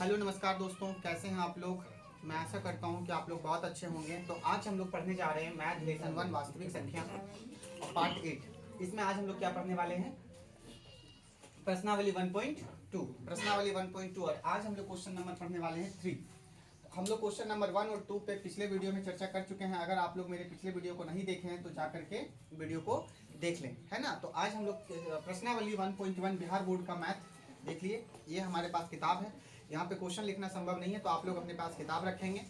Hello नमस्कार दोस्तों, कैसे हैं आप लोग। मैं आशा करता हूं कि आप लोग बहुत अच्छे होंगे। तो आज हम लोग पढ़ने जा रहे हैं मैथ लेसन 1 वास्तविक संख्या और पार्ट 8। इसमें आज हम लोग क्या पढ़ने वाले हैं, प्रश्नावली 1.2। प्रश्नावली 1.2 और आज हम लोग क्वेश्चन नंबर पढ़ने वाले हैं 3। हम लोग क्वेश्चन नंबर 1 और 2 पे पिछले वीडियो में चर्चा कर चुके हैं। अगर आप लोग मेरे पिछले वीडियो को नहीं देखे हैं तो जा करके वीडियो को देख लें, है ना। तो आज हम लोग प्रश्नावली 1.1 बिहार बोर्ड का मैथ देख लिए। ये हमारे पास किताब है, यहाँ पे क्वेश्चन लिखना संभव नहीं है तो आप लोग अपने पास किताब रखेंगे।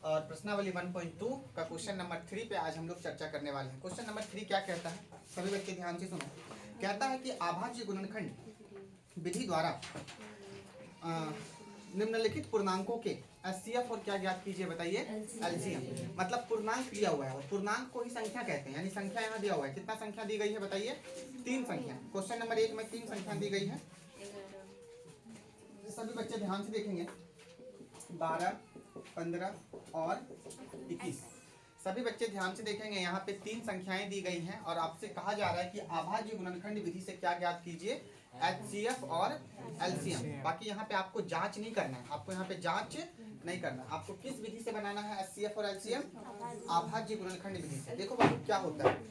और प्रश्नावली 1.2 का क्वेश्चन नंबर 3 पे आज हम लोग चर्चा करने वाले हैं। क्वेश्चन नंबर 3 क्या कहता है, सभी बच्चे ध्यान से सुनो। कहता है कि अभाज्य गुणनखंड विधि द्वारा निम्नलिखित पूर्णांकों के एचसीएफ और क्या ज्ञात कीजिए, बताइए। एलसीएम मतलब पूर्णांक दिया हुआ है और पूर्णांक को ही संख्या कहते हैं, यानी संख्या यहाँ दिया हुआ है। कितना संख्या दी गई है बताइए, 3 संख्या। क्वेश्चन नंबर 1 में 3 संख्या दी गई है। सभी बच्चे ध्यान से देखेंगे, 12, 15 और 21। सभी बच्चे ध्यान से देखेंगे, यहाँ पे 3 संख्याएं दी गई हैं और आपसे कहा जा रहा है कि अभाज्य गुणनखंड विधि से क्या ज्ञात कीजिए, एचसीएफ और एलसीएम। बाकी यहाँ पे आपको जांच नहीं करना है, आपको यहाँ पे जांच नहीं करना। आपको किस विधि से बनाना है एचसीएफ और एलसीएम, अभाज्य गुणनखंड विधि से। देखो बाबू क्या होता है,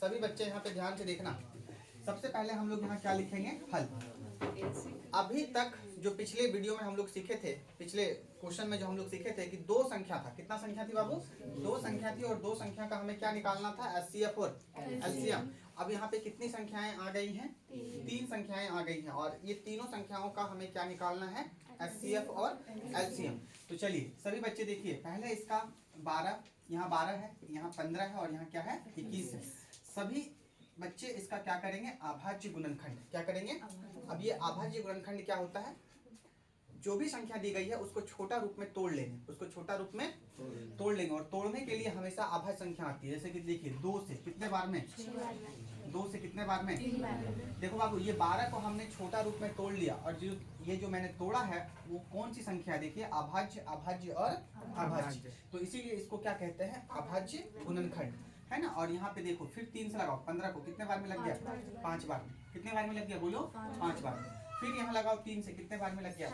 सभी बच्चे यहाँ पे ध्यान से देखना। सबसे पहले हम लोग यहाँ क्या लिखेंगे, हल। अभी तक जो पिछले वीडियो में हम लोग सीखे थे, पिछले क्वेश्चन में जो हम लोग सीखे थे कि 2 संख्या था। कितना संख्या थी बाबू, 2 संख्या थी और 2 संख्या का हमें क्या निकालना था, एचसीएफ और एलसीएम। अब यहाँ पे कितनी संख्याएं आ गई हैं, 3 संख्याएं आ गई हैं और ये तीनों संख्याओं का हमें क्या निकालना है, एचसीएफ और एलसीएम। तो चलिए सभी बच्चे देखिए, पहले इसका 12, यहाँ 12 है, यहाँ 15 है और यहाँ क्या है, 21 है। सभी बच्चे इसका क्या करेंगे, अभाज्य गुणनखंड क्या करेंगे। अब ये अभाज्य गुणनखंड क्या होता है, जो भी संख्या दी गई है उसको छोटा रूप में तोड़ लेंगे, उसको छोटा रूप में तोड़ लेंगे। और तोड़ने के लिए हमेशा अभाज्य संख्या आती है। जैसे कि देखिए 2 से कितने बार में, 2 से कितने बार में, देखो बाबू ये 12 को हमने छोटा रूप में तोड़ लिया और जो ये जो मैंने तोड़ा है वो कौन सी संख्या, देखिए अभाज्य, अभाज्य और अभाज्य। तो इसीलिए इसको क्या कहते हैं, अभाज्य गुणनखंड, है ना। और यहाँ पे देखो फिर 3 से लगाओ, 15 को कितने बार में लग गया, 5 बार में। कितने बार में लग गया बोलो, 5 बार में। फिर यहाँ लगाओ 3 से कितने बार में लग गया।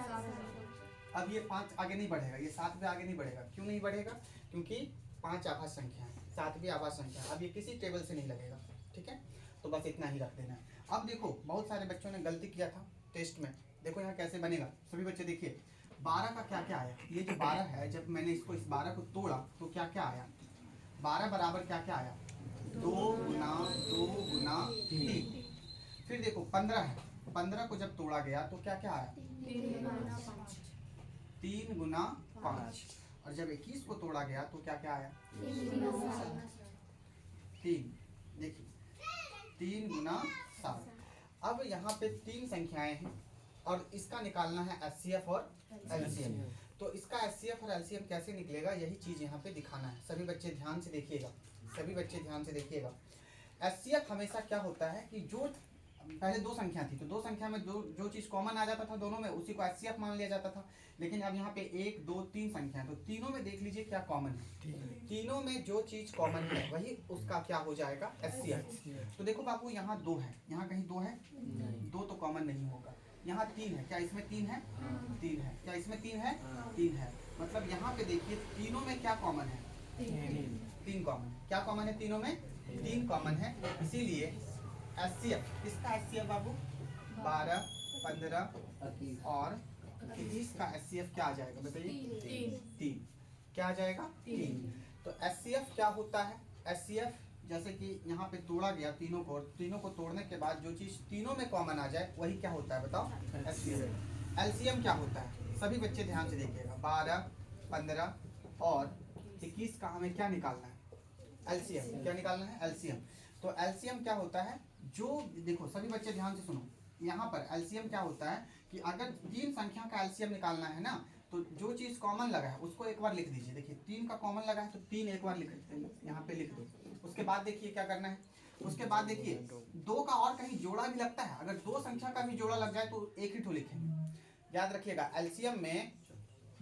अब ये 5 आगे नहीं बढ़ेगा, ये 7 पे आगे नहीं बढ़ेगा। क्यों नहीं बढ़ेगा, क्योंकि 5 आभाज्य संख्या है, 7 भी आभाज्य संख्या है। अब ये किसी टेबल से नहीं लगेगा, ठीक है। तो बस इतना ही रख देना है। अब देखो बहुत सारे बच्चों ने गलती किया था टेस्ट में। देखो यहाँ कैसे बनेगा, सभी बच्चे देखिए। 12 का क्या क्या आया, ये जो 12 है, जब मैंने इसको इस 12 को तोड़ा तो क्या क्या आया, 12 बराबर क्या क्या आया, 2 गुना 2 गुना 3। फिर देखो 15 है, 15 को जब तोड़ा गया तो क्या क्या आया, 3 गुना 5। और जब 21 को तोड़ा गया तो क्या क्या आया, 3। देखिए 3 गुना 7। अब यहाँ पे 3 संख्याएं हैं और इसका निकालना है एचसीएफ और एलसीएम। तो इसका एचसीएफ और एलसीएम कैसे निकलेगा, यही चीज यहाँ पे दिखाना है। सभी बच्चे ध्यान से देखिएगा, सभी बच्चे ध्यान से देखिएगा। एचसीएफ हमेशा क्या होता है कि जो पहले 2 संख्या थी तो 2 संख्या में जो चीज कॉमन आ जाता था दोनों में, उसी को एचसीएफ मान लिया जाता था। लेकिन अब यहाँ पे 1, 2, 3 संख्या, तो तीनों में देख लीजिए क्या कॉमन है। तीनों में जो चीज कॉमन है वही उसका क्या हो जाएगा, एचसीएफ। तो देखो बाबू यहाँ 2 है, यहाँ कहीं 2 है, 2 तो कॉमन नहीं होगा। यहाँ 3 है, क्या इसमें 3 है, 3 है, क्या इसमें 3 है, 3 है। मतलब यहाँ पे देखिए तीनों में क्या कॉमन है, 3 कॉमन। क्या कॉमन है, तीनों में 3 कॉमन है। इसीलिए एचसीएफ, किसका एचसीएफ बाबू, 12, 15 और 21 का एचसीएफ क्या आ जाएगा बताइए, 3। क्या आ जाएगा, 3। तो एचसीएफ क्या होता है, एचसीएफ जैसे कि यहाँ पे तोड़ा गया तीनों को, तीनों को तोड़ने के बाद जो चीज तीनों में कॉमन आ जाए वही क्या होता है बताओ, एचसीएफ। एलसीएम क्या होता है, सभी बच्चे ध्यान से देखिएगा। 12, 15 और 21 का हमें क्या निकालना है, एलसीएम। क्या निकालना है, एलसीएम। तो एलसीएम क्या होता है, जो देखो सभी बच्चे ध्यान से सुनो, यहाँ पर एलसीएम क्या होता है कि अगर 3 संख्या का एलसीएम निकालना है ना, तो जो चीज कॉमन लगा है उसको एक बार लिख दीजिए। देखिए 3 का कॉमन लगा है तो 3 एक बार लिख यहाँ पे लिख दो। उसके बाद देखिए क्या करना है, उसके बाद देखिए 2 का और कहीं जोड़ा भी लगता है, अगर 2 संख्या का भी जोड़ा लग जाए तो एक ही ठो लिखेंगे। याद रखिएगा एलसीएम में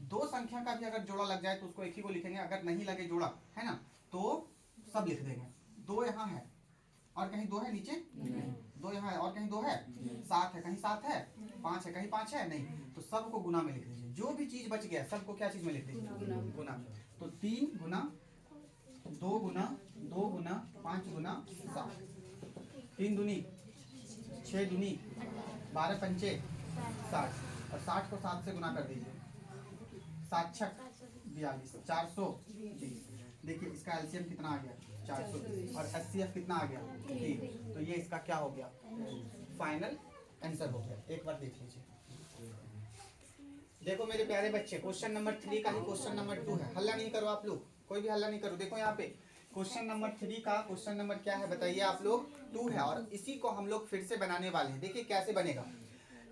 2 संख्या का भी अगर जोड़ा लग जाए तो उसको एक ही को लिखेंगे, अगर नहीं लगे जोड़ा, है ना, तो सब लिख देंगे। 2 यहाँ है और कहीं 2 है नीचे, 2 यहाँ है और कहीं 2 है, 7 है कहीं 7 है, 5 है कहीं 5 है, नहीं, तो सबको गुना में लिख दीजिए। जो भी चीज बच गया सबको क्या चीज में लिख दीजिए, गुना। तो 3 गुना 2 गुना 2 गुना 5 गुना 7, 3 दूनी 6 दूनी 12 पंचे 60, और 60 को 7 से गुना कर दीजिए, 7 छक 42, 420। देखिए इसका एलसीएम कितना आ गया, 420, और एचसीएफ कितना आ गया, 3। तो ये इसका क्या हो गया, फाइनल आंसर हो गया। एक बार देख लीजिए। देखो मेरे प्यारे बच्चे, क्वेश्चन नंबर 3 का ही क्वेश्चन नंबर 2 है। हल्ला नहीं करो आप लोग, कोई भी हल्ला नहीं करो। देखो यहाँ पे क्वेश्चन नंबर 3 का क्वेश्चन नंबर क्या है बताइए आप लोग, 2 है, और इसी को हम लोग फिर से बनाने वाले हैं। देखिए कैसे बनेगा।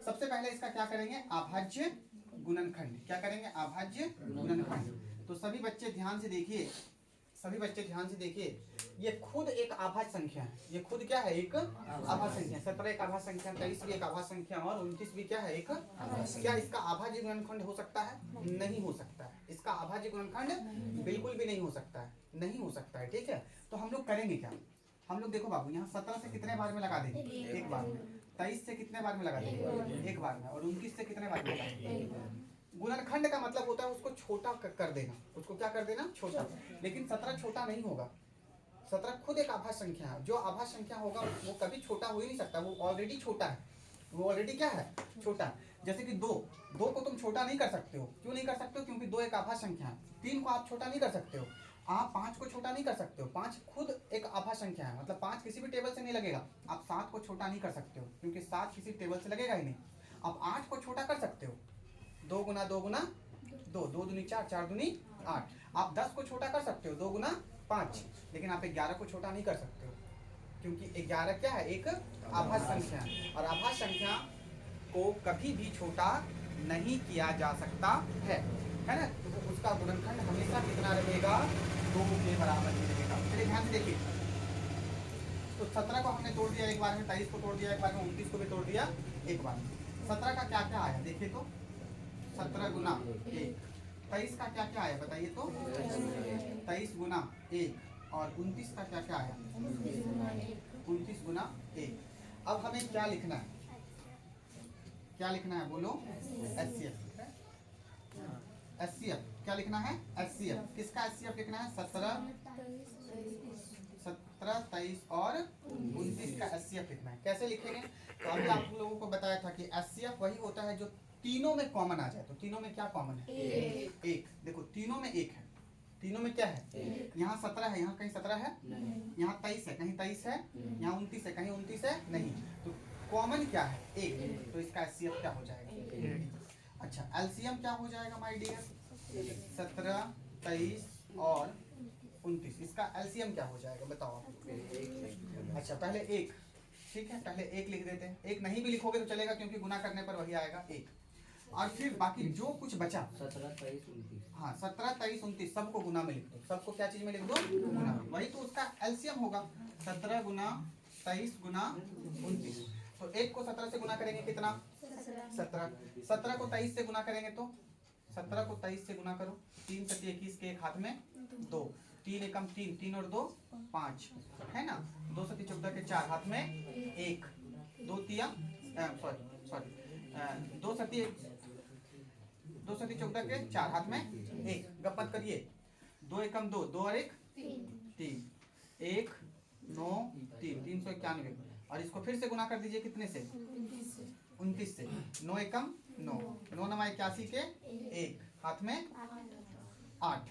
सबसे पहले इसका क्या करेंगे, अभाज्य गुणनखंड। क्या करेंगे, अभाज्य गुणनखंड। तो सभी बच्चे ध्यान से देखिए, सभी बच्चे ध्यान से देखिए, ये खुद एक आभाज्य संख्या है। ये खुद क्या है, एक आभाज्य संख्या। 17 एक आभाज्य संख्या, 23 भी एक आभाज्य संख्या, और 29 भी क्या है, एक। क्या इसका आभाज्य गुणनखंड हो सकता है, नहीं हो सकता है। इसका आभाज्य गुणनखंड बिल्कुल भी नहीं हो सकता है, नहीं हो सकता है। ठीक है, तो हम लोग करेंगे क्या, हम लोग देखो बाबू, यहाँ 17 से कितने बार में लगा देंगे, एक बार में। 23 से कितने बार में लगा देंगे, एक बार में। और 29 से कितने बार में लगा देंगे। गुणनखंड का मतलब होता है उसको छोटा कर देना, उसको क्या कर देना, छोटा। लेकिन 17 छोटा नहीं होगा। 17 खुद एक आभाज्य संख्या है। जो आभाज्य संख्या होगा वो कभी छोटा हो ही नहीं सकता, वो ऑलरेडी छोटा है, वो ऑलरेडी क्या है, छोटा। जैसे कि 2 को तुम छोटा नहीं कर सकते हो। क्यों नहीं कर सकते हो, क्योंकि 2 एक आभाज्य संख्या है। 3 को आप छोटा नहीं कर सकते हो। आप 5 को छोटा नहीं कर सकते हो। 5 खुद एक आभाज्य संख्या है, मतलब 5 किसी भी टेबल से नहीं लगेगा। आप 7 को छोटा नहीं कर सकते हो, क्योंकि 7 किसी टेबल से लगेगा ही नहीं। आप 8 को छोटा कर सकते हो, 2 गुना 2 गुना 2, 2 दूनी 4, 4 दूनी 8। आप 10 को छोटा कर सकते हो, 2 गुना 5। लेकिन आप 11 को छोटा नहीं कर सकते हो, क्योंकि 11 क्या है, एक आभाज्य संख्या है। और आभाज्य संख्या को कभी भी छोटा नहीं किया जा सकता है ना। तो उसका गुणनखंड हमेशा कितना रहेगा, 2 के बराबर ही रहेगा। चलिए ध्यान से देखिए। तो 17 को हमने तोड़ दिया एक बार में, 23 को तोड़ दिया एक बार में, 29 को भी तोड़ दिया एक बार में। 17 का क्या क्या आया देखिए तो, 17 गुना 1। 23 का क्या क्या आया बताइए तो, 23 गुना 1। और 29 का क्या क्या आया, 29 गुना 1। अब हमें क्या लिखना है, क्या लिखना है बोलो, एचसीएफ। एचसीएफ क्या लिखना है, एचसीएफ। किसका एचसीएफ लिखना है, 17, 23 और 29 का एचसीएफ लिखना है। कैसे लिखेंगे, तो अभी आप लोगों को बताया था कि एचसीएफ वही होता है जो तीनों में कॉमन आ जाए। तो तीनों में क्या कॉमन है, एक। देखो तीनों में एक है, तीनों में क्या है, यहाँ 17 है, यहाँ कहीं 17 है, यहाँ 23 है, कहीं 23 है, यहाँ 29 है, कहीं 29 है, नहीं। तो कॉमन क्या है, एक। तो इसका एचसीएफ क्या हो जाएगा। अच्छा एलसीएम क्या हो जाएगा माय डियर, 17, 23 और 29। इसका एलसीएम क्या हो जाएगा बताओ आप। अच्छा पहले एक, ठीक है, पहले एक लिख देते हैं। एक नहीं भी लिखोगे तो चलेगा, क्योंकि गुना करने पर वही आएगा एक। और फिर बाकी जो कुछ बचा, 17, 23, 29, हाँ 17, 23, 29 सबको गुना में लिख दो। सबको क्या चीज में लिख दो, गुना। वही तो उसका एलसीएम होगा, 17 गुना 23 गुना 29। तो एक को 17 से गुना करेंगे कितना, 17। 17 को 23 से गुना करेंगे तो, 17 को 23 से गुना करो, 3 सती 21 के एक हाथ में 2, 3 एकम 3, 3 और 2 5 है ना। 2 सती 14 के 4 हाथ में 1, 2 तिया सॉरी 2 सती 14 के 4 हाथ में 1। गप्पत करिए, 2 एकम 2, 2 और 1 3, 1 9 3, 391। और इसको फिर से गुना कर दीजिए कितने से, 29 से। 9 एकम 9, 9 9 81 के 1 हाथ में 8,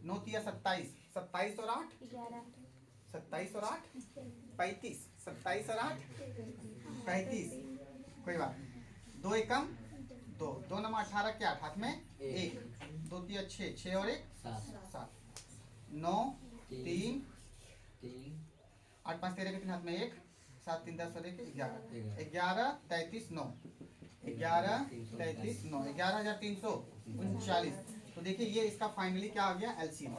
9 तिया 27, 27 और 8 27 और 8 35, 27 और 8 35। कोई बात नहीं, 2 एकम 2, 2 9 18 के 8 हाथ में 1, 2 तिया 6, 6 और 1 7, 9 3 8 5 13 के 3 हाथ में 1, 7 3 10 और 1 11, 11 33 9, 11 33 9, 11,339। तो देखिए ये इसका फाइनली क्या आ गया, एलसीएम।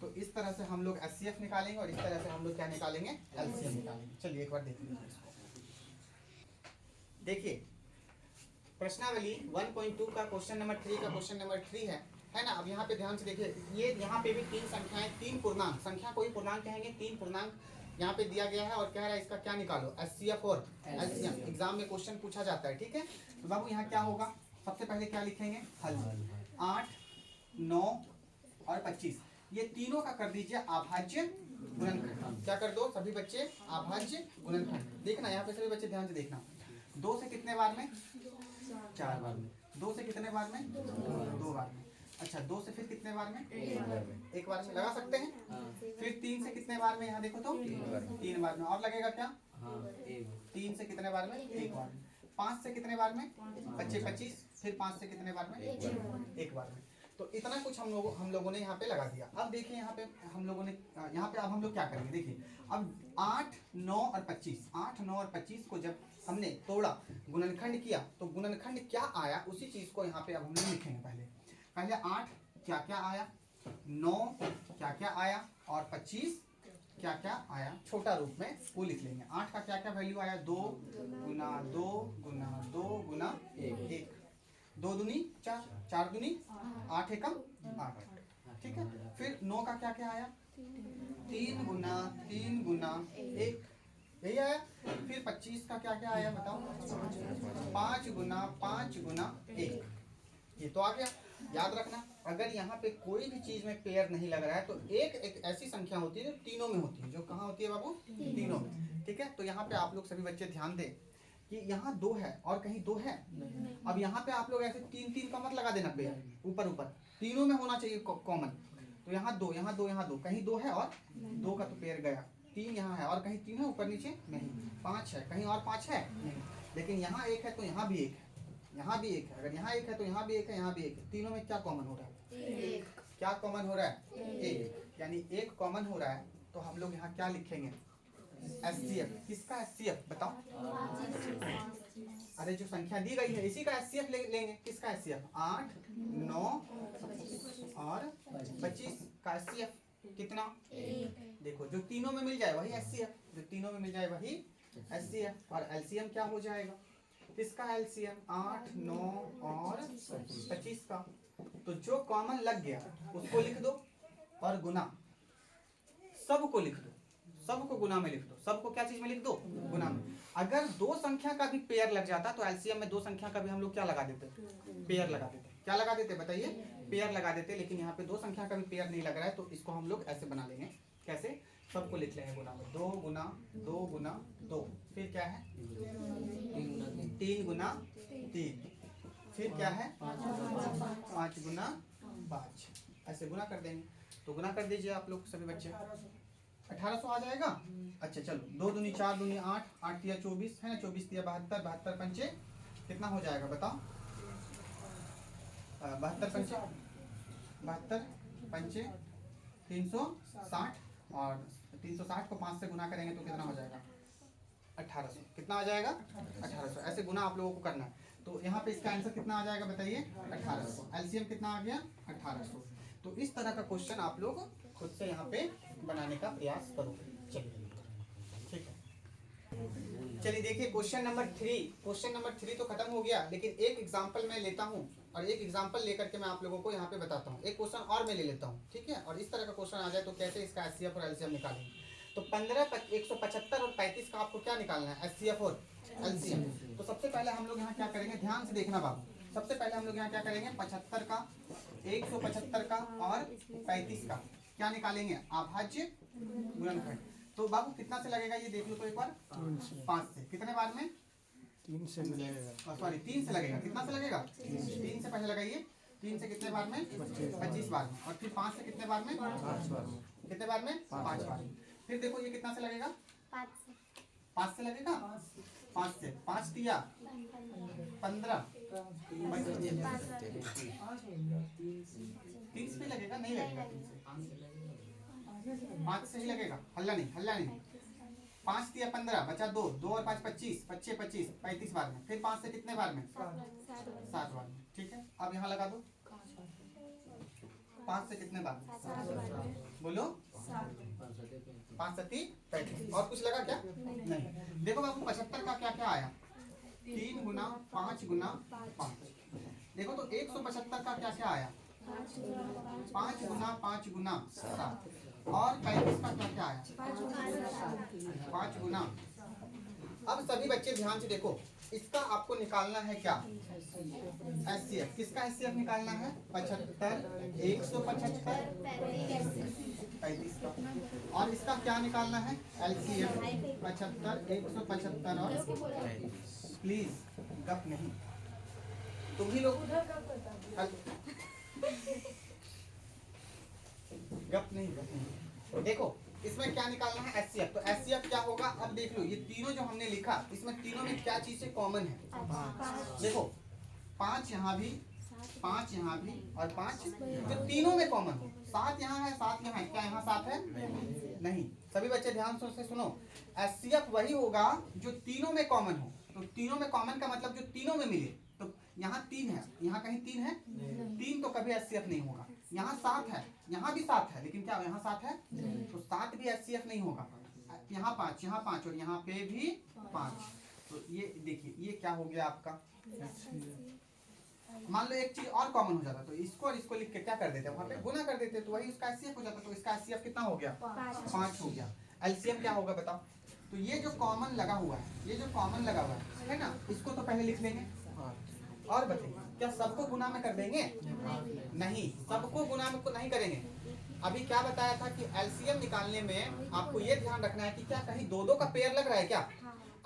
तो इस तरह से हम लोग एचसीएफ निकालेंगे, और इस तरह से हम लोग क्या निकालेंगे, एलसीएम निकालेंगे। चलिए एक बार देख लीजिए इसको। देखिए प्रश्नावली 1.2 का क्वेश्चन नंबर 3 का क्वेश्चन नंबर 3 है ना। अब यहाँ पे ध्यान से देखिए, ये यहाँ पे भी 3 संख्याएं, 3 पूर्णांक, संख्या कोई पूर्णांक कहेंगे, 3 पूर्णांक यहाँ पे दिया गया है, और कह रहा है इसका क्या निकालो, एचसीएफ और एलसीएम। एग्जाम में क्वेश्चन पूछा जाता है, ठीक है। तो बाबू यहाँ क्या होगा, सबसे पहले क्या लिखेंगे, हल। 8, 9 और 25 ये तीनों का कर दीजिए अभाज्य गुणनखंड। क्या कर दो सभी बच्चे, अभाज्य गुणनखंड। देखना यहाँ पे सभी बच्चे ध्यान से देखना, 2 से कितने बार में, 4 बार में। 2 से कितने बार में, 2 बार में। अच्छा 2 से फिर कितने बार में, 1 बार में लगा सकते हैं। फिर 3 से कितने बार में, यहाँ देखो तो 3 बार में। और लगेगा क्या, 3 से कितने बार में, 1 बार में। 5 से कितने बार में, 25। फिर 5 से कितने बार में, 1 बार में। तो इतना कुछ हम लोगों ने यहाँ पे लगा दिया। अब देखिए यहाँ पे हम लोगों ने यहाँ पे अब हम लोग क्या करेंगे, देखिए अब 8, 9 और 25, 8, 9 और 25 को जब हमने तोड़ा, गुणनखंड किया, तो गुणनखंड क्या आया उसी चीज को यहाँ पे अब हम लोग लिखेंगे। पहले 8 क्या क्या आया, 9 क्या क्या आया और 25 क्या क्या आया, छोटा रूप में वो लिख लेंगे। 8 का क्या क्या वैल्यू आया, 2 गुना 2 गुना 2 गुना 1, 2 दूनी 4, 4 दूनी 8, एकम 8, ठीक है। फिर 9 का क्या क्या आया, 3 गुना 3 गुना 1, यही आया। फिर 25 का क्या क्या आया बताओ, 5 गुना 5 गुना 1, ये तो आ गया। याद रखना अगर यहाँ पे कोई भी चीज में पेयर नहीं लग रहा है तो एक ऐसी संख्या होती है जो तीनों में होती है, जो कहाँ होती है बाबू, तीनों में, ठीक है। तो यहाँ पे आप लोग सभी बच्चे ध्यान दें कि यहाँ 2 है और कहीं 2 है। अब यहाँ पे आप लोग ऐसे 3 का मत लगा देना पेयर, ऊपर तीनों में होना चाहिए कॉमन। तो यहाँ 2 यहाँ 2 यहाँ 2, कहीं 2 है और 2 का तो पेयर गया। 3 यहाँ है और कहीं 3 है ऊपर नीचे नहीं। 5 है कहीं और 5 है नहीं, लेकिन यहाँ 1 है तो यहाँ भी 1 है, यहाँ भी 1 है। अगर यहाँ 1 है तो यहाँ भी 1 है, यहाँ भी 1 है। तीनों में क्या कॉमन हो रहा है, क्या कॉमन हो रहा है, 1, यानी 1 कॉमन हो रहा है। तो हम लोग यहाँ क्या लिखेंगे, HCF। किसका HCF बताओ, अरे जो संख्या दी गई है इसी का HCF लेंगे। किसका HCF, 8, 9 और 25 का HCF कितना, 1। देखो जो तीनों में मिल जाए वही HCF, जो तीनों में मिल जाए वही HCF। और LCM क्या हो जाएगा, किसका LCM, 8, 9 और 25 का। तो जो कॉमन लग गया उसको लिख दो और गुना सबको लिख दो, सबको गुना में लिख दो। सबको क्या चीज में लिख दो, गुना में। अगर 2 संख्या का भी पेयर लग जाता तो एलसीएम में 2 संख्या का भी हम लोग क्या लगा देते, पेयर लगा देते। क्या लगा देते बताइए, पेयर लगा देते। लेकिन यहाँ पे 2 संख्या का भी पेयर नहीं लग रहा है तो इसको हम लोग ऐसे बना लेंगे। कैसे, सबको लिख लेंगे गुना में, 2 गुना 2 गुना 2। फिर क्या है 3 गुना 3। फिर क्या है 5 गुना 5। ऐसे गुना कर देंगे। तो गुना कर दीजिए आप लोग सभी बच्चे, 1800 आ जाएगा। अच्छा चलो, 2 दूनी 4 दूनी 8, 8 तिया 24 है ना, 24 तिया 72, 72 पंचे कितना हो जाएगा बताओ, 72 पंचे 360। और 360 को 5 से गुना करेंगे तो कितना हो जाएगा 1800। कितना आ जाएगा 1800। ऐसे गुना आप लोगों को करना है। तो यहाँ पे इसका आंसर कितना आ जाएगा बताइए 1800। एलसीएम कितना आ गया 1800। तो इस तरह का क्वेश्चन आप लोग खुद से यहाँ पे बनाने का प्रयास करो। चलिए ठीक है, चलिए देखिए क्वेश्चन नंबर 3। क्वेश्चन नंबर 3 तो खत्म हो गया, लेकिन एक एग्जाम्पल मैं लेता हूँ और एक एग्जाम्पल लेकर के मैं आप लोगों को यहाँ पे बताता हूँ। एक क्वेश्चन और मैं ले लेता हूँ, ठीक है। और इस तरह का क्वेश्चन आ जाए तो कैसे इसका एचसीएफ और एलसीएम निकालेंगे। तो 15, 175 और 35 का आपको क्या निकालना है, एचसीएफ और एलसीएम। तो सबसे पहले हम लोग यहाँ क्या करेंगे, ध्यान से देखना बाबू। सबसे पहले हम लोग यहाँ क्या करेंगे, 75 का, 175 का और 35 का क्या निकालेंगे, अभाज्य गुणनखंड। तो बाबू कितना से लगेगा ये देख लो तो एक बार, 5 से। कितने बार में, 3 से लगेगा, सॉरी 3 से लगेगा। कितना से लगेगा, 3 से पहले लगाइए। 3 से कितने बार में, 25 बार में। और फिर 5 से कितने बार में, 5 बार में। कितने बार में, 5 बार में। फिर देखो ये कितना से लगेगा, 5 से लगेगा। 5 से 5 दिया 15, 30 पे लगेगा, नहीं लगेगा 5 से ही लगेगा। हल्ला नहीं, हल्ला नहीं। 5 दिया 15, बचा 2, 2 और 5 25, 25 35 बार में। फिर 5 से कितने बार में, 7 बार में। ठीक है, अब यहाँ लगा दो। 5 से कितने बार, बोलो 5 सती 35। और कुछ लगा क्या, नहीं। देखो बाबू 75 का क्या क्या आया, 3 गुना 5 गुना 5। देखो तो 175 का क्या क्या आया, 5 गुना 5 गुना 7। और 35 का क्या क्या आया, 5 गुना। अब सभी बच्चे ध्यान से देखो, इसका आपको निकालना है क्या, HCF किसका HCF निकालना है 75 175 35 का। और इसका क्या निकालना है LCM 75 175 और प्लीज गप नहीं तुम ही लोग गप नहीं देखो इसमें क्या निकालना है HCF। तो HCF क्या होगा अब देख लो ये तीनों जो हमने लिखा इसमें तीनों में क्या चीज से कॉमन है देखो 5 यहाँ भी 5 यहाँ भी और 5 जो तीनों में कॉमन हो 7 यहाँ है 7 यहाँ है क्या यहाँ 7 है नहीं। सभी बच्चे ध्यान से सुनो HCF वही होगा जो तीनों में कॉमन हो। तो तीनों में कॉमन का मतलब जो तीनों में मिले। तो यहाँ 3 है यहाँ कहीं 3 है 3 तो कभी HCF नहीं होगा। यहाँ 7 है यहाँ भी 7 है लेकिन क्या यहाँ 7 है तो 7 भी HCF नहीं होगा। यहाँ 5 और यहाँ पे भी 5। तो ये देखिए ये क्या हो गया आपका मान लो एक चीज और कॉमन हो जाता तो इसको और इसको लिख के क्या कर देते वहां पे गुना कर देते तो वही उसका HCF हो जाता। तो इसका HCF कितना हो गया 5 हो गया। LCM क्या होगा बताओ। तो ये जो कॉमन लगा हुआ है ना इसको तो पहले लिख लेंगे और बताइए क्या सबको गुना में कर देंगे नहीं सबको गुना में नहीं करेंगे। अभी क्या बताया था कि LCM निकालने में आपको ये ध्यान रखना है कि क्या कहीं दो का पेयर लग रहा है क्या।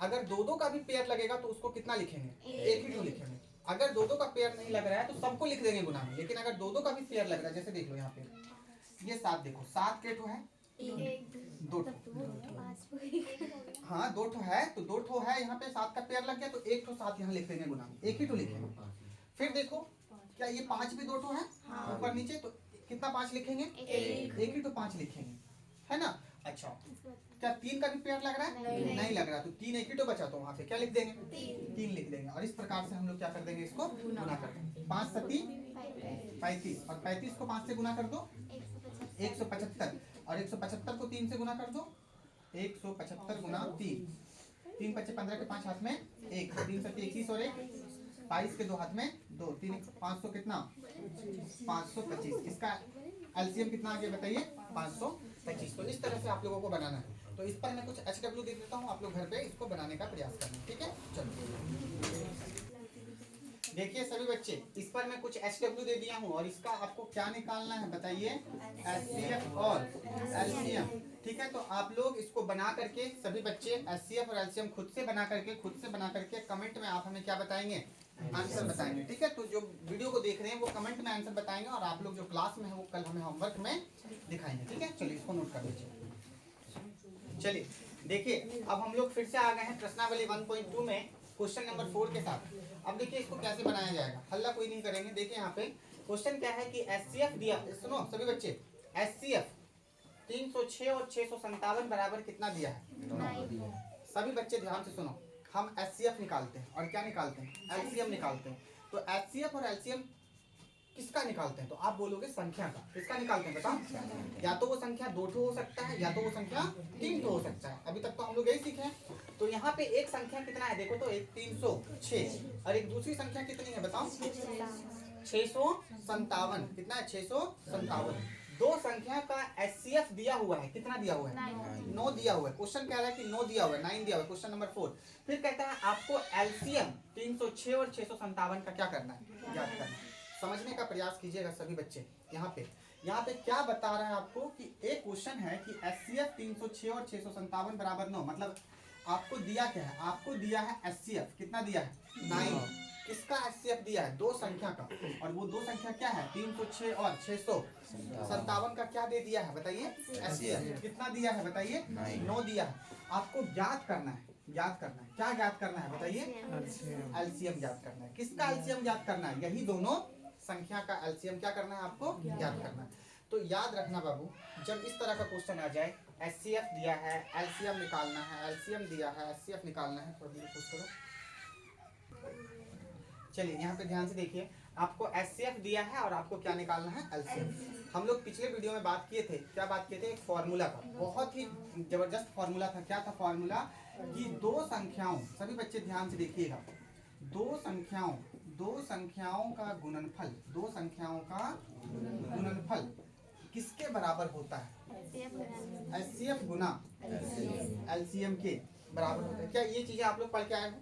अगर दो का भी पेयर लगेगा तो उसको कितना लिखेंगे एक ही तो लिखेंगे। अगर दो का पेयर नहीं लग रहा है तो सबको लिख देंगे गुना में। लेकिन अगर दो का भी पेयर लग रहा है जैसे देख लो यहाँ पे ये 7 देखो 7 के ठो है 2 हाँ 2 ठो है तो 2 ठो है यहाँ पे 7 का पेयर लग गया तो 1 ठो 7 यहाँ लिख देंगे गुना में एक ही तो लिखेंगे। फिर देखो क्या ये 5 भी 2 ठो है ऊपर नीचे तो कितना 5 लिखेंगे एक ही तो 5 लिखेंगे है ना। अच्छा क्या 3 का भी पेयर लग रहा है नहीं लग रहा तो 3 एक ही तो बचा तो वहाँ पे क्या लिख देंगे 3 लिख देंगे। और इस प्रकार से हम लोग क्या कर देंगे इसको गुना कर देंगे 5 7 35 और 35 को 5 से गुना कर दो 175 और 175 को 3 से गुना कर दो 175 गुना 3 3 25 15 के 5 हाथ में 1 3 7 21 और 1 22 के 2 हाथ में 2 3 500 कितना 525। इसका LCM कितना आ गया बताइए 525। तो इस तरह से आप लोगों को बनाना है। तो इस पर मैं कुछ HW दे देता हूँ आप लोग घर पे इसको बनाने का प्रयास करना ठीक है। चलो देखिए सभी बच्चे इस पर मैं कुछ HW दे दिया हूँ और इसका आपको क्या निकालना है बताइए HCF और LCM ठीक है। तो आप लोग इसको बना करके सभी बच्चे HCF और LCM खुद से बना करके कमेंट में आप हमें क्या बताएंगे आंसर बताएंगे ठीक है। तो जो वीडियो को देख रहे हैं वो कमेंट में आंसर बताएंगे और आप लोग जो क्लास में है वो कल हमें होमवर्क में दिखाएंगे ठीक है। चलिए इसको नोट कर लीजिए। चलिए देखिए अब हम लोग फिर से आ गए हैं प्रश्नावली 1.2 में क्वेश्चन नंबर 4 के साथ। अब देखिए इसको कैसे बनाया जाएगा हल्ला कोई नहीं करेंगे। देखिए यहाँ पे क्वेश्चन क्या है कि HCF दिया सुनो सभी बच्चे HCF 306 और 657 बराबर कितना दिया है। सभी बच्चे ध्यान से सुनो हम HCF निकालते हैं और क्या निकालते हैं LCM निकालते हैं। तो HCF और LCM किसका निकालते हैं तो आप बोलोगे संख्या का। किसका निकालते हैं बताओ। या तो वो संख्या 2 ठो हो सकता है या तो वो संख्या 3 ठो हो सकता है। अभी तक तो हम लोग यही सीखे हैं। तो यहाँ पे एक संख्या कितना है देखो तो एक 306 और एक दूसरी संख्या कितनी है बताओ 657 कितना है 657। दो संख्या का HCF दिया हुआ है कितना दिया हुआ है 9 दिया हुआ है। क्वेश्चन कह रहा है कि 9 दिया हुआ है 9 दिया हुआ है क्वेश्चन नंबर 4। फिर कहता है आपको LCM 306 और 657 का क्या करना है याद करना है। समझने का प्रयास कीजिएगा सभी बच्चे। यहाँ पे क्या बता रहा है आपको कि एक क्वेश्चन है कि HCF 306 और 657 बराबर 9 मतलब आपको दिया क्या है आपको दिया है HCF कितना दिया है 9। किसका HCF दिया है दो संख्या का और वो दो संख्या क्या है 306 और 657 का क्या दे दिया है बताइए HCF कितना दिया है बताइए 9 दिया है। आपको ज्ञात करना है क्या ज्ञात करना है बताइए LCM ज्ञात करना है। किसका LCM ज्ञात करना है यही दोनों संख्या का LCM क्या करना है आपको ज्ञात करना है। तो याद रखना बाबू जब इस तरह का क्वेश्चन आ जाए HCF दिया है LCM निकालना है LCM दिया है HCF निकालना है थोड़ा धीरे पूछ करो। चलिए यहाँ पे ध्यान से देखिए आपको HCF दिया है और आपको क्या निकालना है LCM। हम लोग पिछले वीडियो में बात किए थे क्या बात किए थे एक फॉर्मूला का बहुत ही जबरदस्त फॉर्मूला था। क्या था फॉर्मूला कि दो संख्याओं सभी बच्चे ध्यान से देखिएगा दो संख्याओं का गुणनफल किसके बराबर होता है HCF गुना LCM के बराबर होता है। क्या ये चीजें आप लोग पढ़ के आए हो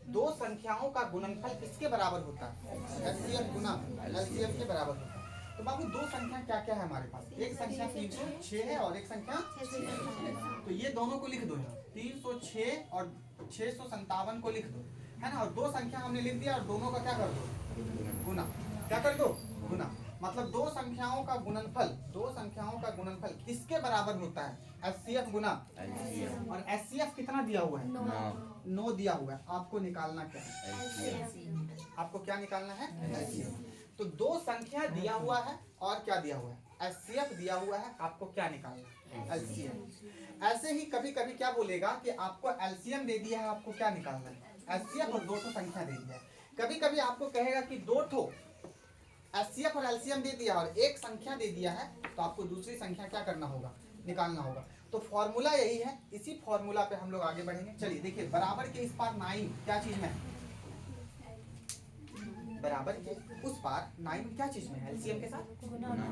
दो संख्याओं का गुणनफल किसके बराबर होता है? एचसीएफ गुना एलसीएम के बराबर होता है। तो बाबू दो संख्या क्या क्या है हमारे पास? एक संख्या 306 है और एक संख्या, तो ये दोनों को लिख दो यहाँ, 306 और 657 को लिख दो, है ना। और दो संख्या हमने लिख दिया और दोनों का क्या कर दो? गुना। क्या कर दो? गुना। मतलब दो संख्याओं का गुणनफल, दो संख्याओं का गुणनफल किसके बराबर होता है? एचसीएफ गुना एलसीएम। और एचसीएफ कितना दिया हुआ है? 9 दिया हुआ है। आपको निकालना क्या है? आपको क्या निकालना है? एचसीएफ। तो दो संख्या दिया हुआ है और क्या दिया हुआ है? एचसीएफ दिया हुआ है। आपको क्या निकालना है? एलसीएम। ऐसे ही कभी कभी क्या बोलेगा कि आपको एलसीएम दे दिया है, आपको क्या निकालना है? एचसीएफ और दो संख्या दे दिया है। कभी कभी आपको कहेगा कि दो ठो एचसीएफ और एलसीएम दे दिया और एक संख्या दे दिया है, तो आपको दूसरी संख्या क्या करना होगा? निकालना होगा। तो फॉर्मूला यही है, इसी फॉर्मूला पे हम लोग आगे बढ़ेंगे। चलिए देखिए, बराबर के इस पार 9 क्या चीज में है? बराबर के उस पार 9 क्या चीज में है? एलसीएम के साथ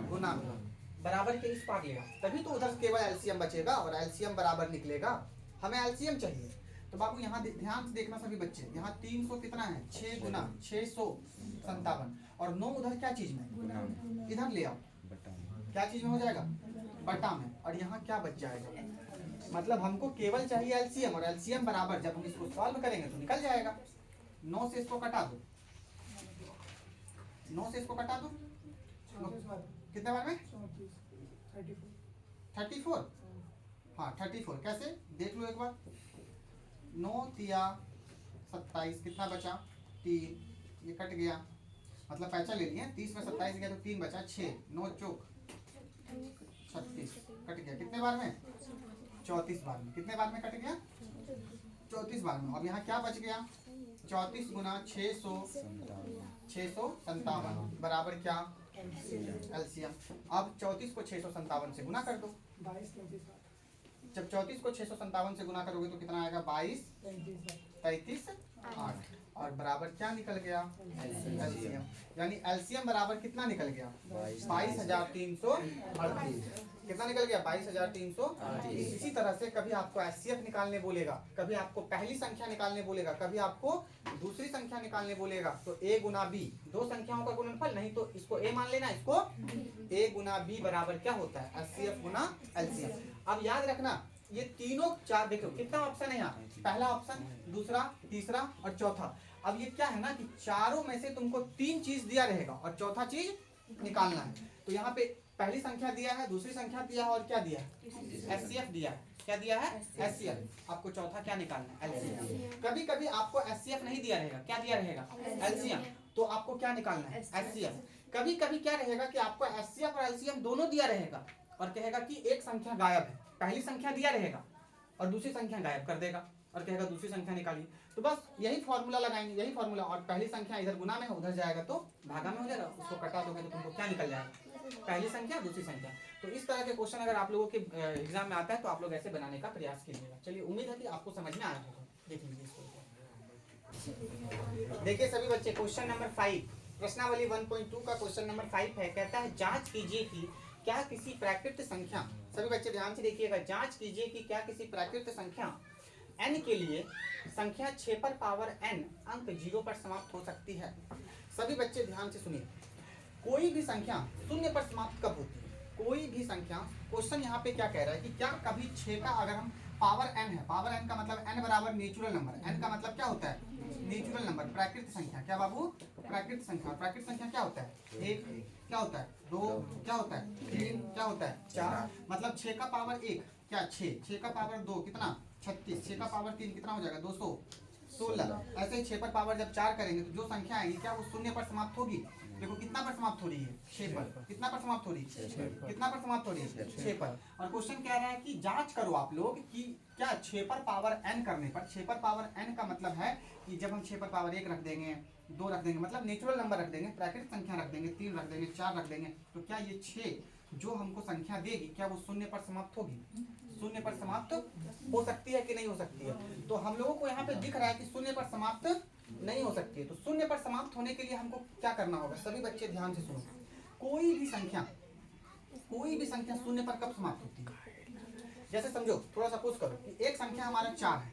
गुना में। बराबर के इस पार लेगा तभी तो उधर केवल एलसीएम बचेगा और एलसीएम बराबर निकलेगा। हमें एलसीएम चाहिए। तो बाबू यहाँ ध्यान से देखना सभी बच्चे, यहाँ 300 कितना है? 6 गुना 657 और 9 उधर क्या चीज में? इधर ले आओ, क्या चीज में हो जाएगा? बटा में। और यहाँ क्या बच जाएगा? मतलब हमको केवल चाहिए एलसीएम, और एलसीएम बराबर जब हम इसको सॉल्व करेंगे तो निकल जाएगा। 9 से इसको कटा दो, 9 से इसको कटा दो, कितने बार में? 34। हाँ 34। कैसे देख लो एक बार, 9 तिया 27, कितना बचा? 3, ये कट गया, मतलब पैसा ले लिए 30 में 27 गया तो 3 बचा, 6 9 चौक 36 कट गया। कितने बार में? 34 बार में। कितने बार में कट गया? 34 बार में। अब यहाँ क्या बच गया? 34 गुना 657 बराबर क्या? एलसीएम। अब 34 को 657 से गुना कर दो। जब 34 को 657 से गुना करोगे तो कितना आएगा? 22 33 8 और बराबर क्या निकल गया? एलसीएम। यानी एलसीएम बराबर कितना निकल गया? 22,338। कितना निकल गया? 22,338। इसी तरह से कभी आपको एचसीएफ निकालने बोलेगा, कभी आपको पहली संख्या निकालने बोलेगा, कभी आपको दूसरी संख्या निकालने बोलेगा, तो a गुना b, दो संख्याओं का गुणनफल, नहीं तो इसको a मान लेना, इसको a गुना b बराबर क्या होता है? एचसीएफ गुना एलसीएम। अब याद रखना ये तीनों चार, देखो कितना ऑप्शन है यहाँ, पहला ऑप्शन, दूसरा, तीसरा और चौथा। अब ये क्या है ना कि चारों में से तुमको 3 चीज दिया रहेगा और चौथा चीज निकालना है। तो यहाँ पे पहली संख्या दिया है, दूसरी संख्या दिया है और क्या दिया है? एचसीएफ दिया है। क्या दिया है? एचसीएफ। आपको चौथा क्या निकालना है? एलसीएम। कभी कभी आपको एचसीएफ नहीं दिया रहेगा, क्या दिया रहेगा? एलसीएम। तो आपको क्या निकालना है? एचसीएफ। कभी कभी क्या रहेगा कि आपको एचसीएफ और एलसीएम दोनों दिया रहेगा और कहेगा कि एक संख्या गायब है, पहली संख्या दिया रहेगा और दूसरी संख्या गायब कर देगा और कहेगा दूसरी संख्या निकालिए। तो बस यही फॉर्मूला लगाएंगे, यही फॉर्मूला। और पहली संख्या इधर गुना में है, उधर जाएगा तो भागा में हो जाएगा, उसको कटा दोगे तो तुमको क्या निकल जाएगा? पहली संख्या दूसरी संख्या। तो इस तरह के क्वेश्चन अगर आप लोगों के एग्जाम में आता है तो आप लोग ऐसे बनाने का प्रयास कीजिएगा। चलिए, उम्मीद है कि आपको समझ में आया होगा। देख लीजिए इसको। देखिए सभी बच्चे, क्वेश्चन नंबर 5, प्रश्नावली 1.2 का क्वेश्चन नंबर 5 है। कहता है जांच कीजिए कि क्या किसी प्राकृत संख्या, सभी बच्चे ध्यान से देखिएगा, जांच कीजिए कि क्या किसी प्राकृत संख्या n के लिए संख्या 6 पर पावर n अंक 0 पर समाप्त हो सकती है। सभी बच्चे ध्यान से सुनिए, कोई भी संख्या शून्य पर समाप्त कब होती है? कोई भी संख्या, क्वेश्चन यहाँ पे क्या कह रहा है कि क्या कभी 6 का अगर हम पावर n है, पावर n का मतलब n बराबर नेचुरल नंबर, n का मतलब क्या होता है? नेचुरल नंबर, प्राकृत संख्या। क्या बाबू? प्राकृत संख्या। प्राकृत संख्या क्या होता है? 1 क्या होता है? 2 क्या होता है? 3 क्या होता है? 4। मतलब 6 का पावर 1 क्या? 6। 6 का पावर 2 कितना? 36। 6 का पावर 3 कितना हो जाएगा? 216। ऐसे ही 6 पर पावर जब 4 करेंगे तो जो संख्या आएगी क्या वो शून्य पर समाप्त होगी? देखो कितना पर समाप्त हो रही है? 6 पर। कितना पर समाप्त हो रही है? कितना पर समाप्त हो रही है? 6 पर। और क्वेश्चन कह रहा है कि जांच करो आप लोग कि क्या 6 पर पावर n करने पर, 6 पर पावर n का मतलब है कि जब हम 6 पर पावर 1 रख देंगे, 2 रख देंगे, मतलब नेचुरल नंबर रख देंगे, प्राकृतिक संख्या रख देंगे, 3 रख देंगे, 4 रख देंगे, तो क्या ये 6 जो हमको संख्या देगी क्या वो शून्य पर समाप्त होगी? शून्य पर समाप्त हो सकती है कि नहीं हो सकती है? तो हम लोगों को यहाँ पे दिख रहा है कि शून्य पर समाप्त नहीं हो सकती है। तो शून्य पर समाप्त होने के लिए हमको क्या करना होगा? सभी बच्चे ध्यान से सुनो, कोई भी संख्या शून्य पर कब समाप्त होती है? जैसे समझो, थोड़ा सपोज करो कि एक संख्या हमारा 4 है,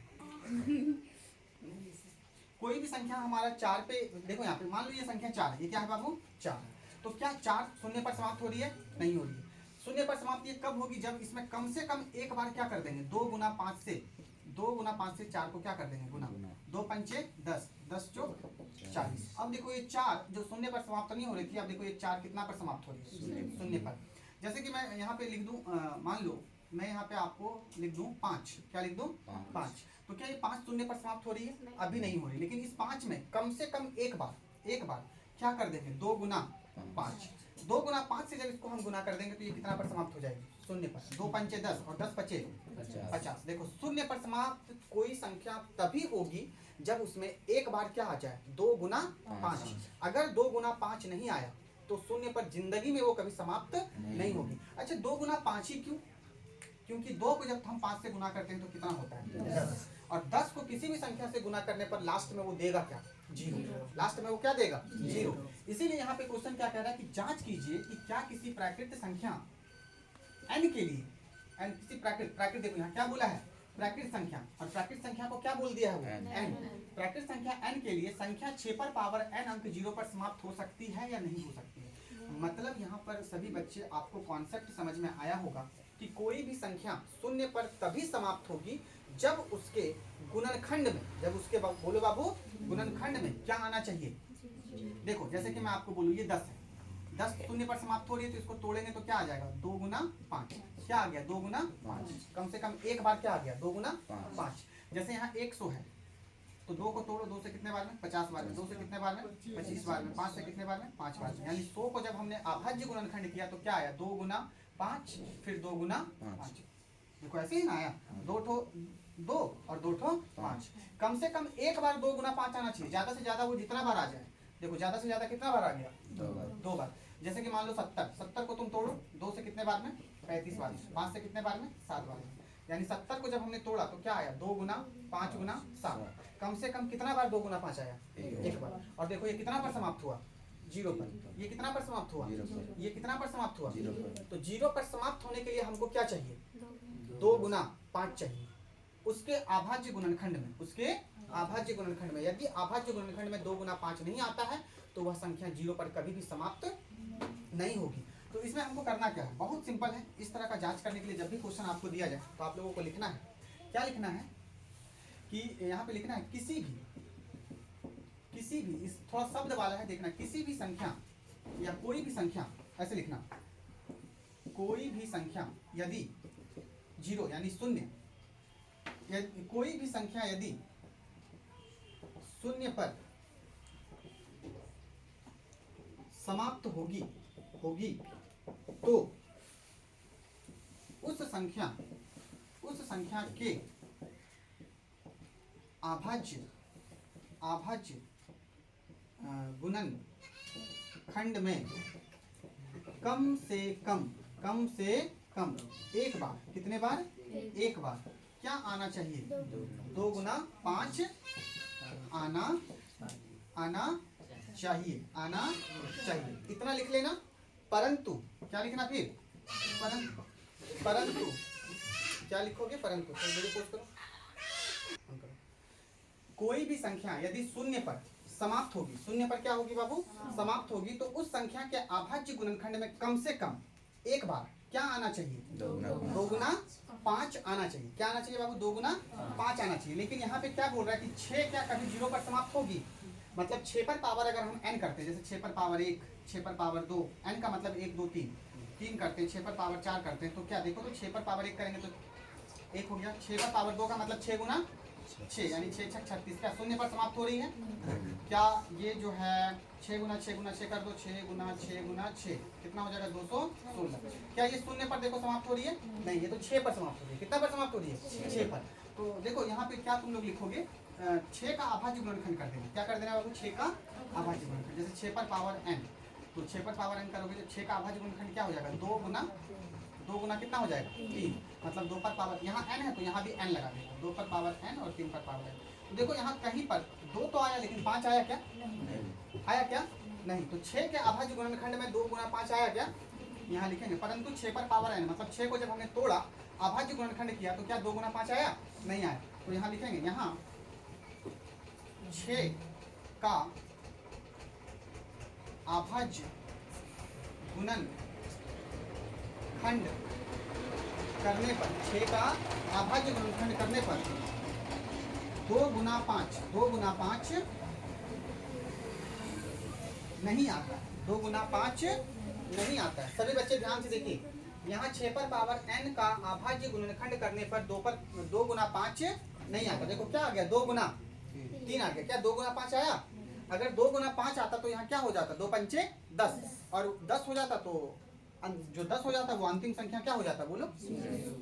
कोई भी संख्या हमारा 4 पे, देखो यहाँ पे मान लो ये संख्या 4 है, ये क्या है बाबू 4, तो क्या 4 शून्य पर समाप्त हो रही है? नहीं हो रही है। शून्य पर समाप्त ये कब होगी? जब इसमें कम से कम एक बार क्या कर देंगे, 2 गुना 5 से 4 को क्या कर देंगे, गुना। 2 पंचे 10, 10 चौक 40। अब देखो ये 4 जो शून्य पर समाप्त नहीं हो रही थी, अब देखो ये 4 कितना पर समाप्त हो रही है? शून्य पर। जैसे कि मैं यहाँ पे लिख दूं, मान लो मैं यहाँ पे आपको लिख दूं 5, क्या लिख दूं? 5। तो क्या ये 5 शून्य पर समाप्त हो रही है? अभी नहीं हो रही, लेकिन इस 5 में कम से कम एक बार क्या कर देंगे, 2 गुना 5। 2 गुना 5 से जब इसको हम गुना कर देंगे तो ये कितना पर समाप्त हो जाएगी? शून्य पर। 2 पंचे 10 और 10 पचे 50। देखो शून्य पर समाप्त कोई संख्या तभी होगी जब उसमें एक बार क्या आ जाए, 2 गुना 5। अगर 2 गुना 5 नहीं आया तो शून्य पर जिंदगी में वो कभी समाप्त नहीं होगी। अच्छा 2 गुना 5 ही क्यों? क्योंकि 2 को जब हम 5 से गुना करते हैं तो कितना होता है? 10। और 10 को किसी भी संख्या से गुना करने पर लास्ट में वो देगा क्या? 0। लास्ट में वो क्या देगा? 0। इसीलिए यहाँ पे क्वेश्चन क्या कह रहा है कि जांच कीजिए कि क्या किसी प्राकृत संख्या n के लिए, n किसी प्राकृत देखो यहाँ क्या बोला है, प्राकृत संख्या, और प्राकृत संख्या को क्या बोल दिया है? n। प्राकृत संख्या n के लिए संख्या 6 पर पावर n अंक 0 पर समाप्त हो सकती है या नहीं हो सकती है? मतलब यहाँ पर सभी बच्चे आपको कॉन्सेप्ट समझ में आया होगा कि कोई भी संख्या शून्य पर तभी समाप्त होगी जब उसके गुणनखंड में, जब उसके बोलो बाबू गुणनखंड में क्या आना चाहिए? देखो जैसे कि मैं आपको बोलूँ ये 10 है, 10 शून्य पर समाप्त हो रही है तो इसको तोड़ेंगे तो क्या आ जाएगा? 2 गुना 5। क्या आ गया? 2 गुना 5। कम से कम एक बार क्या आ गया? 2 गुना 5। जैसे यहाँ 100 है तो 2 को तोड़ो, 2 से कितने बार में? 50 बार में। 2 से कितने बार में? 25 बार में। 5 से कितने बार में? 5 बार में। यानी 100 को जब हमने अभाज्य गुणनखंड किया तो क्या आया? 2 गुना 5 फिर 2 गुना 5। देखो ऐसे ही ना आया, 2 और 2 5। कम से कम एक बार 2 गुना 5 आना चाहिए, ज्यादा से ज्यादा वो जितना बार आ जाए। देखो ज्यादा से ज्यादा कितना बार आ गया? 2 बार। जैसे कि मान लो 70 को तुम तोड़ो, 2 से कितने बार में? 35 बार में। 5 से कितने बार में? 7 बार में। यानी 70 को जब हमने तोड़ा तो क्या आया? 2 गुना 5 गुना 7। कम से कम कितना बार 2 गुना 5 आया? एक बार। और देखो ये कितना पर समाप्त हुआ? 0 पर। ये कितना पर समाप्त हुआ? ये कितना पर समाप्त हुआ? 0 पर। तो 0 पर समाप्त होने के लिए हमको क्या चाहिए? 2 गुना 5 चाहिए उसके अभाज्य गुणनखंड में। उसके अभाज्य गुणनखंड में यदि अभाज्य गुणनखंड में 2 गुना 5 नहीं आता है तो वह संख्या 0 पर कभी भी समाप्त नहीं होगी। तो इसमें हमको करना क्या है? बहुत सिंपल है। इस तरह का जांच करने के लिए जब भी क्वेश्चन आपको दिया जाए तो आप लोगों को लिखना है, क्या लिखना है कि यहाँ पे लिखना है किसी भी इस थोड़ा शब्द वाला है, देखना किसी भी संख्या या कोई भी संख्या, ऐसे लिखना कोई भी संख्या यदि 0 यानी शून्य, कोई भी संख्या यदि शून्य पर समाप्त होगी तो उस संख्या के अभाज्य गुणन खंड में कम से कम एक बार, कितने बार? एक बार क्या आना चाहिए? 2 गुना 5 आना चाहिए। इतना लिख लेना। परंतु क्या लिखना फिर? परंतु क्या लिखोगे? परंतु करो। कोई भी संख्या यदि शून्य पर समाप्त होगी, शून्य पर क्या होगी बाबू? समाप्त होगी तो उस संख्या के अभाज्य गुणनखंड में कम से कम एक बार क्या आना चाहिए? 2 गुना 5 आना चाहिए। क्या आना चाहिए बाबू? 2 गुना 5 आना चाहिए। लेकिन यहाँ पे क्या बोल रहा है कि 6 क्या कभी 0 पर समाप्त होगी? मतलब 6 पर पावर अगर हम n करते हैं, जैसे 6 पर पावर 1, 6 पर पावर 2, n का मतलब 1 2 3 करते हैं, 6 पर पावर 4 करते हैं तो क्या देखो, तो 6 पर पावर 1 करेंगे तो 1 हो गया। 6 पर पावर 2 का मतलब 6 गुना 6 यानी 6 6 36। क्या शून्य पर समाप्त हो रही है? क्या ये जो है 6 गुना 6 गुना 6 कर दो, 6 गुना 6 गुना 6 कितना हो जाएगा? 216। क्या ये शून्य पर देखो समाप्त हो रही है? नहीं, ये तो 6 पर समाप्त हो रही है। कितना पर समाप्त हो रही है? 6 पर। तो देखो यहाँ पे क्या तुम लोग लिखोगे? 6 का अभाज्य गुणनखंड कर देना। क्या कर देना बाबू? 6 का अभाज्य गुणनखंड। जैसे 6 पर पावर n, तो 6 पर पावर n करोगे तो 6 का अभाज्य गुणनखंड क्या हो जाएगा? 2 गुना कितना हो जाएगा? 3। मतलब 2 पर पावर, यहाँ n है तो यहाँ भी n लगा देगा। 2 पर पावर n और 3 पर पावर n। तो देखो यहाँ कहीं पर 2 तो आया लेकिन 5 आया क्या? आया क्या? नहीं। तो 6 के अभाज्य गुणनखंड में 2 गुना 5 आया क्या? यहाँ लिखेंगे। परंतु 6 पर पावर n मतलब 6 को जब हमने तोड़ा, अभाज्य गुणनखंड किया तो क्या 2 गुना 5 आया? नहीं आया। तो यहाँ लिखेंगे, यहाँ 6 का अभाज्य गुणन खंड करने पर 6 का अभाज्य गुणनखंड करने पर 2 गुना 5 नहीं आता है। 2 गुना 5 नहीं आता है। सभी बच्चे ध्यान से देखिए, यहाँ 6 पर पावर n का अभाज्य गुणनखंड करने पर 2 गुना 5 नहीं आता। देखो क्या आ गया, 2 गुना 3 आ गया। क्या 2 गुना 5 आया? अगर 2 गुना 5 आता तो यहाँ क्या हो जाता, 2 पंचे 10, और 10 हो जाता तो जो 10 हो जाता वो अंतिम संख्या क्या हो जाता, बोलो,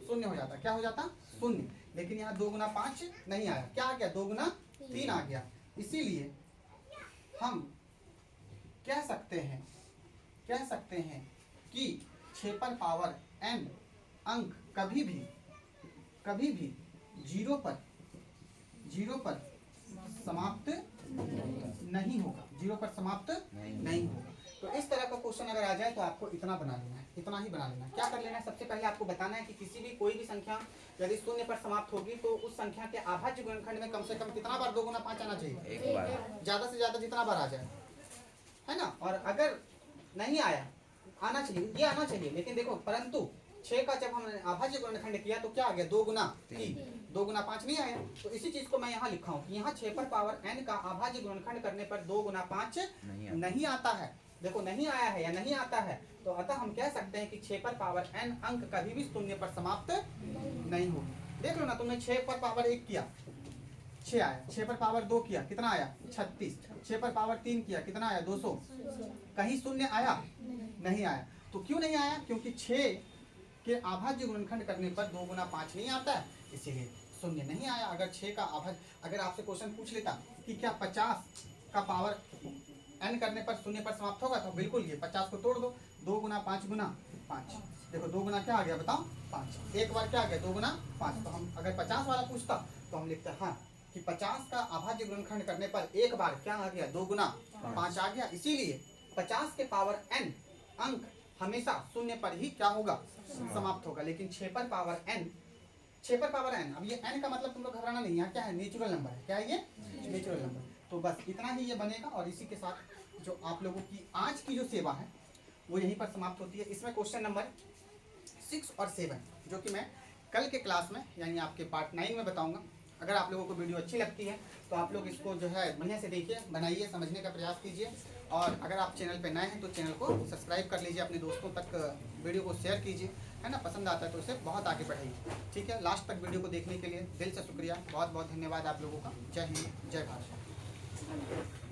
शून्य हो जाता। क्या हो जाता, शून्य। लेकिन यहाँ 2 गुना 5 नहीं आया। क्या आ गया, 2 गुना 3 आ गया। इसीलिए हम कह सकते हैं कि 6 पर पावर n अंक कभी भी 0 पर समाप्त नहीं होगा। 0 पर समाप्त नहीं होगा। तो इस तरह का क्वेश्चन अगर आ जाए तो आपको इतना बना लेना है, इतना ही बना लेना है। क्या कर लेना है, सबसे पहले आपको बताना है कि कोई भी संख्या यदि शून्य पर समाप्त होगी तो उस संख्या के अभाज्य गुणनखंड में कम से कम कितना बार 2 गुना 5 आना चाहिए, एक बार। ज्यादा से ज्यादा जितना बार आ जाए, है ना। और अगर नहीं आया, आना चाहिए, ये आना चाहिए। लेकिन देखो, परंतु 6 का जब हमने अभाज्य गुणनखंड किया तो क्या आ गया, 2 गुना 3, 2 गुना 5 नहीं आया। तो इसी चीज को मैं यहाँ लिखा हूँ कि यहाँ 6 पर पावर n का अभाज्य गुणनखंड करने पर 2 गुना 5 नहीं आता है। देखो नहीं आया है या नहीं आता है, तो अतः हम कह सकते हैं कि 6 पर पावर n अंक कभी भी शून्य पर समाप्त नहीं होगी। देख लो ना, तुमने 6 पर पावर 1 किया, 6 आया। 6 पर पावर 2 किया, कितना आया, 36। 6 पर पावर 3 किया, कितना आया, 200। कहीं शून्य आया, नहीं आया। तो क्यों नहीं आया, क्योंकि 6 के अभाज्य गुणनखंड करने पर 2 गुना 5 नहीं आता है, इसीलिए शून्य नहीं आया। अगर 6 का अभाज्य, अगर आपसे क्वेश्चन पूछ लेता कि क्या 50 का पावर n करने पर शून्य पर समाप्त होगा, तो बिल्कुल ये 50 को तोड़ दो, 2 गुना 5 गुना 5। देखो 2 गुना क्या आ गया, बताओ, 5। एक बार क्या आ गया, 2 गुना 5। तो हम अगर 50 वाला पूछता तो हम लिखते हाँ कि 50 का अभाज्य गुणनखंड करने पर एक बार क्या आ गया, 2 गुना 5 आ गया। इसीलिए 50 के पावर n अंक हमेशा शून्य पर ही क्या होगा, समाप्त होगा। लेकिन 6 पर पावर n, अब ये n का मतलब तुम लोग घबराना नहीं, यहाँ क्या है, नेचुरल नंबर है। क्या है ये, नेचुरल नंबर। तो बस इतना ही ये बनेगा। और इसी के साथ जो आप लोगों की आज की जो सेवा है वो यहीं पर समाप्त होती है। इसमें क्वेश्चन नंबर 6 और 7 जो कि मैं कल के क्लास में यानी आपके पार्ट 9 में बताऊंगा। अगर आप लोगों को वीडियो अच्छी लगती है तो आप लोग इसको जो है बढ़िया से देखिए, बनाइए, समझने का प्रयास कीजिए। और अगर आप चैनल पे नए हैं तो चैनल को सब्सक्राइब कर लीजिए, अपने दोस्तों तक वीडियो को शेयर कीजिए, है ना। पसंद आता है तो इसे बहुत आगे बढ़ाइए, ठीक है। लास्ट तक वीडियो को देखने के लिए दिल से शुक्रिया, बहुत बहुत धन्यवाद आप लोगों का। जय हिंद, जय भारत।